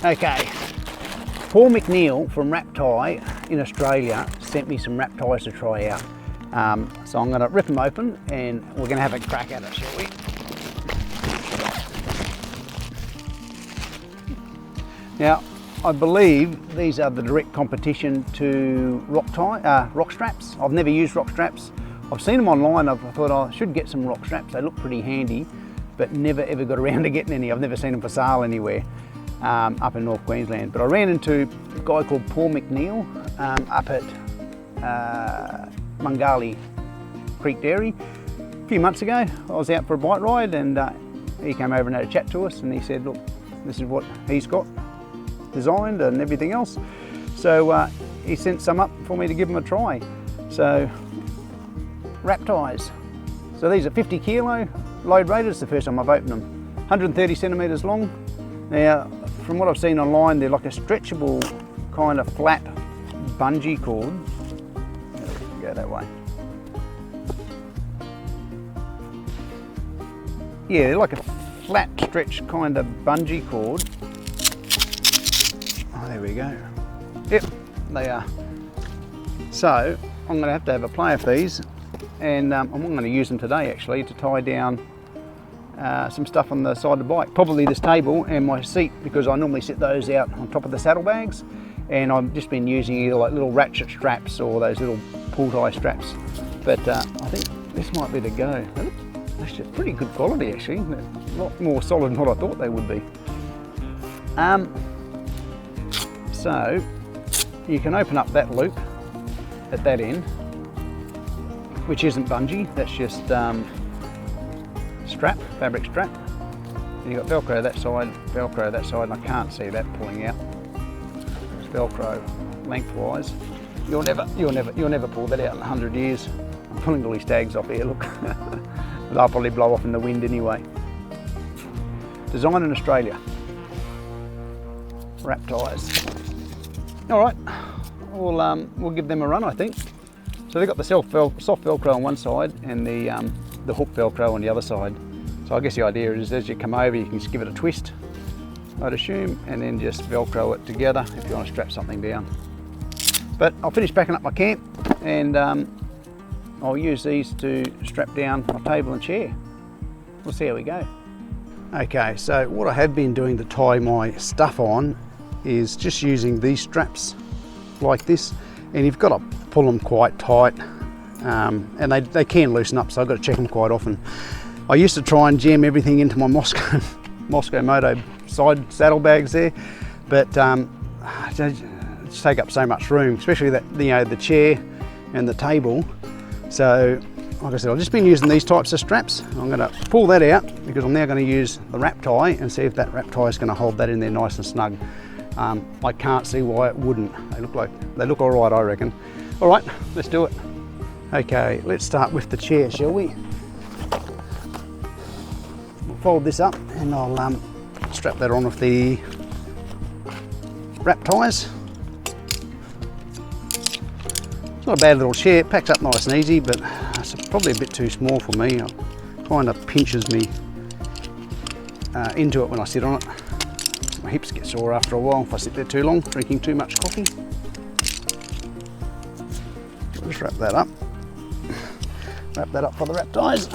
Okay, Paul McNeil from WRAPTIE in Australia sent me some WRAPTIEs to try out. So I'm going to rip them open and we're going to have a crack at it, shall we? Now, I believe these are the direct competition to rock straps. I've never used rock straps. I've seen them online. I thought I should get some rock straps. They look pretty handy, but never ever got around to getting any. I've never seen them for sale anywhere up in North Queensland. But I ran into a guy called Paul McNeil up at Mungali Creek Dairy a few months ago. I was out for a bike ride and he came over and had a chat to us and he said, look, this is what he's got designed and everything else. So he sent some up for me to give them a try. So WRAPTIEs. So these are 50 kilo load rated. It's the first time I've opened them. 130 centimetres long. Now, from what I've seen online, they're like a stretchable kind of flat bungee cord. Go that way. Yeah, they're like a flat stretch kind of bungee cord. Oh, there we go. Yep, they are. So I'm going to have a play of these, and I'm going to use them today actually to tie down some stuff on the side of the bike, probably this table and my seat, because I normally set those out on top of the saddlebags, and I've just been using either like little ratchet straps or those little pull tie straps. But I think this might be the go. That's just pretty good quality actually. A lot more solid than what I thought they would be. So you can open up that loop at that end, which isn't bungee, that's just strap, fabric strap. And you've got Velcro that side, and I can't see that pulling out. It's Velcro lengthwise. You'll never pull that out in 100 years. I'm pulling all these tags off here, look. They'll probably blow off in the wind anyway. Designed in Australia. WRAPTIEs. All right, we'll give them a run, I think. So they've got the soft Velcro on one side and the hook Velcro on the other side. So I guess the idea is as you come over, you can just give it a twist, I'd assume, and then just Velcro it together if you want to strap something down. But I'll finish packing up my camp and I'll use these to strap down my table and chair. We'll see how we go. Okay, so what I have been doing to tie my stuff on is just using these straps like this, and you've got to pull them quite tight, and they can loosen up, so I've got to check them quite often. I used to try and jam everything into my Moscow Moto side saddlebags there, but they just take up so much room, especially that, you know, the chair and the table. So like I said, I've just been using these types of straps. I'm going to pull that out because I'm now going to use the WRAPTIE and see if that WRAPTIE is going to hold that in there nice and snug. I can't see why it wouldn't. They look all right, I reckon. All right, let's do it. Okay, let's start with the chair, shall we? We'll fold this up and I'll strap that on with the WRAPTIEs. It's not a bad little chair, it packs up nice and easy, but it's probably a bit too small for me. It kind of pinches me into it when I sit on it. My hips get sore after a while if I sit there too long, drinking too much coffee. So just wrap that up. Wrap that up for the WRAPTIEs.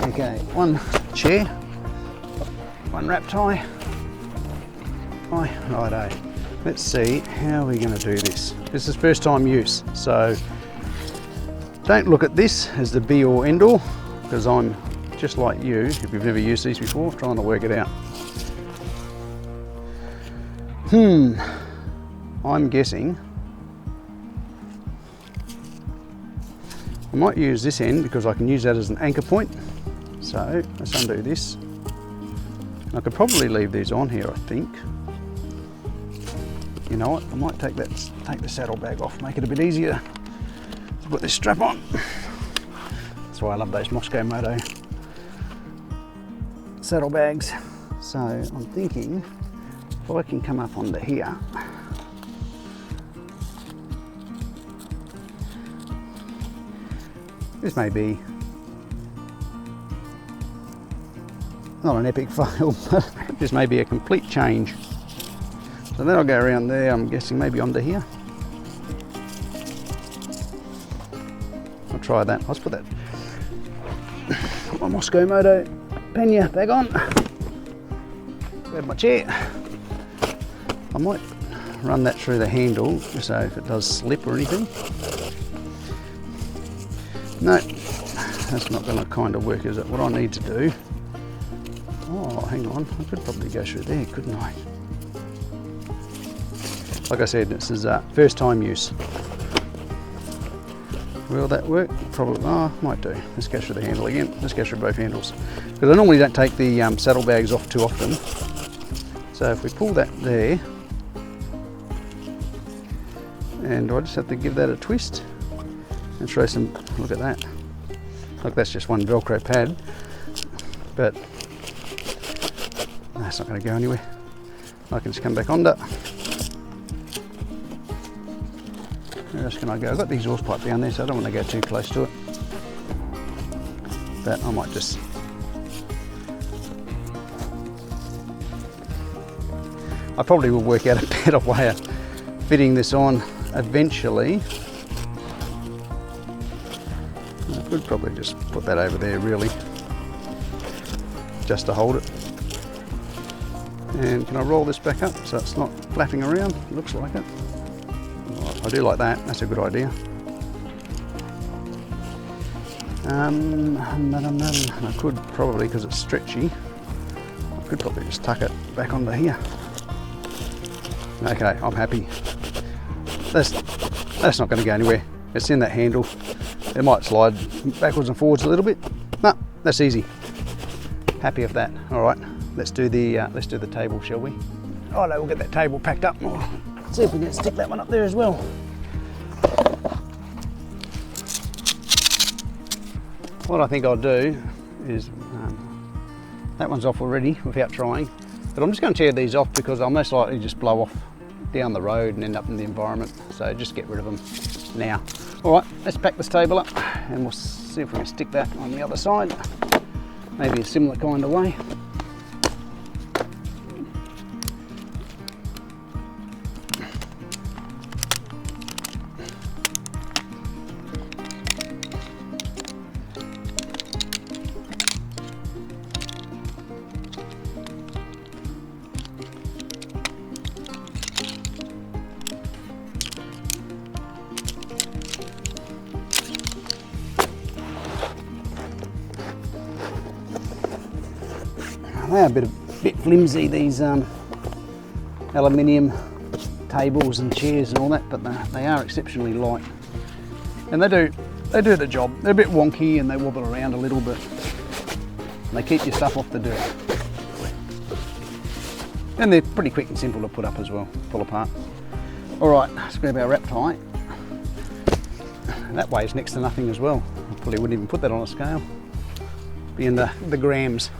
Okay, one chair, one WRAPTIE. Righto. Let's see how we're going to do this. This is first time use, so don't look at this as the be all end all, because I'm just like you, if you've never used these before, trying to work it out. I'm guessing I might use this end because I can use that as an anchor point. So let's undo this. I could probably leave these on here, I think. You know what, I might take the saddlebag off, make it a bit easier to put this strap on. That's why I love those Moscow Moto saddlebags. So I'm thinking if I can come up onto here, this may be not an epic fail, but this may be a complete change. So then I'll go around there, I'm guessing maybe onto here. I'll try that. Let's put my Moscow Moto pannier back on. Grab my chair. I might run that through the handle, so if it does slip or anything. No, that's not going to kind of work, is it? What I need to do, oh, hang on, I could probably go through there, couldn't I? Like I said, this is first time use. Will that work? Probably, might do. Let's go through the handle again. Let's go through both handles. Because I normally don't take the saddlebags off too often. So if we pull that there, and I just have to give that a twist and throw some, look at that. Look, that's just one Velcro pad, but that's not going to go anywhere. I can just come back under. Where else can I go? I've got the exhaust pipe down there, so I don't want to go too close to it. But I might just... I probably will work out a better way of fitting this on eventually. I could probably just put that over there, really, just to hold it. And can I roll this back up so it's not flapping around? It looks like it. I do like that, that's a good idea. I could probably, because it's stretchy, I could probably just tuck it back onto here. Okay, I'm happy. That's not going to go anywhere. It's in that handle. It might slide backwards and forwards a little bit. No, that's easy. Happy with that. All right, let's do the table, shall we? Oh no, we'll get that table packed up. See if we can stick that one up there as well. What I think I'll do is, that one's off already without trying, but I'm just going to tear these off because I'll most likely just blow off down the road and end up in the environment, so just get rid of them now. Alright, let's pack this table up and we'll see if we can stick that on the other side, maybe a similar kind of way. They are a bit flimsy, these aluminium tables and chairs and all that, but they are exceptionally light, and they do the job. They're a bit wonky and they wobble around a little bit. They keep your stuff off the dirt, and they're pretty quick and simple to put up as well, pull apart. All right, let's grab our wrap tie. That weighs next to nothing as well. I probably wouldn't even put that on a scale. Be in the grams.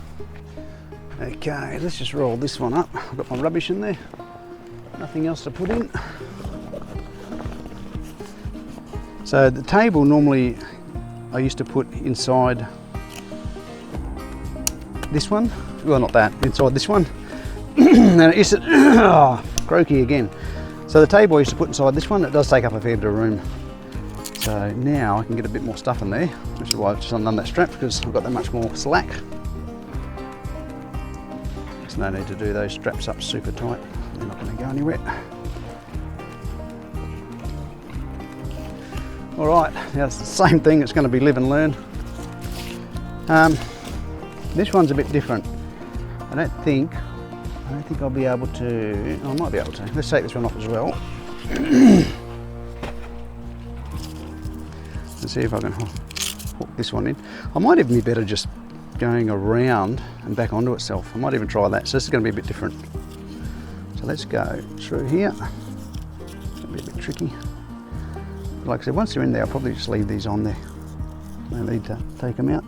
Okay, let's just roll this one up. I've got my rubbish in there. Nothing else to put in. So the table normally I used to put inside this one. Well, not that, inside this one. And it used to, croaky again. So the table I used to put inside this one, it does take up a fair bit of room. So now I can get a bit more stuff in there, which is why I've just undone that strap, because I've got that much more slack. No need to do those straps up super tight, they're not going to go anywhere. Alright, now it's the same thing, it's going to be live and learn. This one's a bit different. I don't think I'll be able to, I might be able to. Let's take this one off as well. Let's see if I can hook this one in. I might even be better just going around and back onto itself. I might even try that. So this is going to be a bit different. So let's go through here. It's going to be a bit tricky. Like I said, once they're in there, I'll probably just leave these on there. No need to take them out.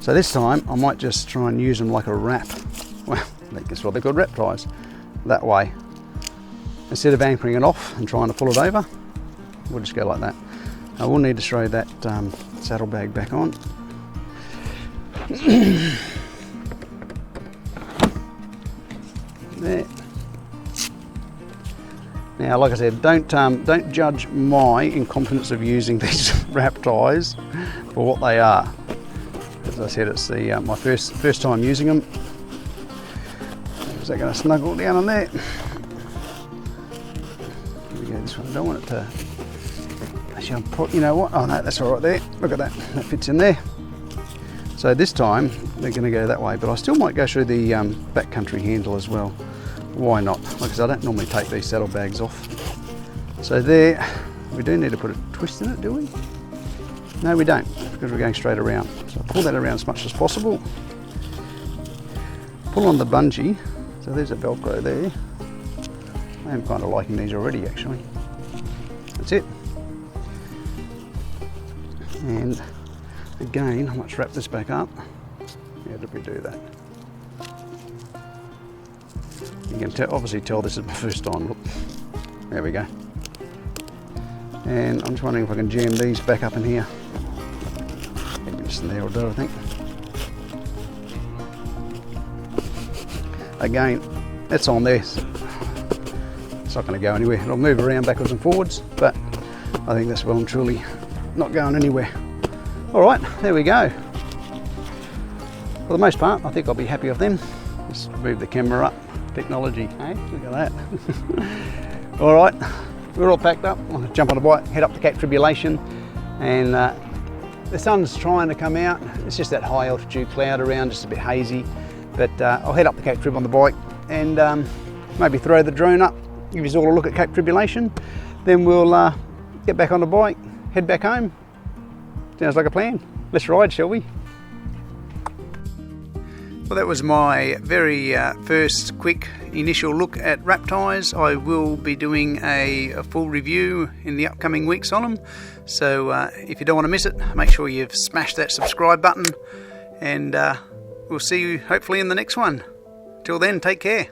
So this time I might just try and use them like a wrap. Well, that's what they're called, wrap ties. That way, instead of anchoring it off and trying to pull it over, we'll just go like that. I will need to throw that saddlebag back on. There. Now, like I said, don't judge my incompetence of using these wrap ties for what they are. As I said, it's my first time using them. Is that going to snuggle down on there? Here we go. This one, I don't want it to. Actually, you know what? Oh no, that's all right there. Look at that. That fits in there. So this time they're going to go that way, but I still might go through the backcountry handle as well. Why not? Like I said, I don't normally take these saddlebags off. So there, we do need to put a twist in it, do we? No, we don't, because we're going straight around. So pull that around as much as possible. Pull on the bungee. So there's a Velcro there. I am kind of liking these already, actually. That's it. And again, I might wrap this back up. How did we do that? You can obviously tell this is my first time. Look, there we go. And I'm just wondering if I can jam these back up in here. Maybe just in there will do, I think. Again, that's on there. It's not going to go anywhere. It'll move around backwards and forwards, but I think that's well and truly not going anywhere. All right, there we go. For the most part, I think I'll be happy with them. Just move the camera up. Technology, hey? Look at that. All right, we're all packed up. I'm gonna jump on a bike, head up to Cape Tribulation, and the sun's trying to come out. It's just that high altitude cloud around, just a bit hazy. But I'll head up to Cape Trib on the bike and maybe throw the drone up, give you all a look at Cape Tribulation. Then we'll get back on the bike, head back home. Sounds like a plan. Let's ride, shall we? Well, that was my very first quick initial look at wrap ties. I will be doing a full review in the upcoming weeks on them. So if you don't want to miss it, make sure you've smashed that subscribe button, and we'll see you hopefully in the next one. Till then, take care.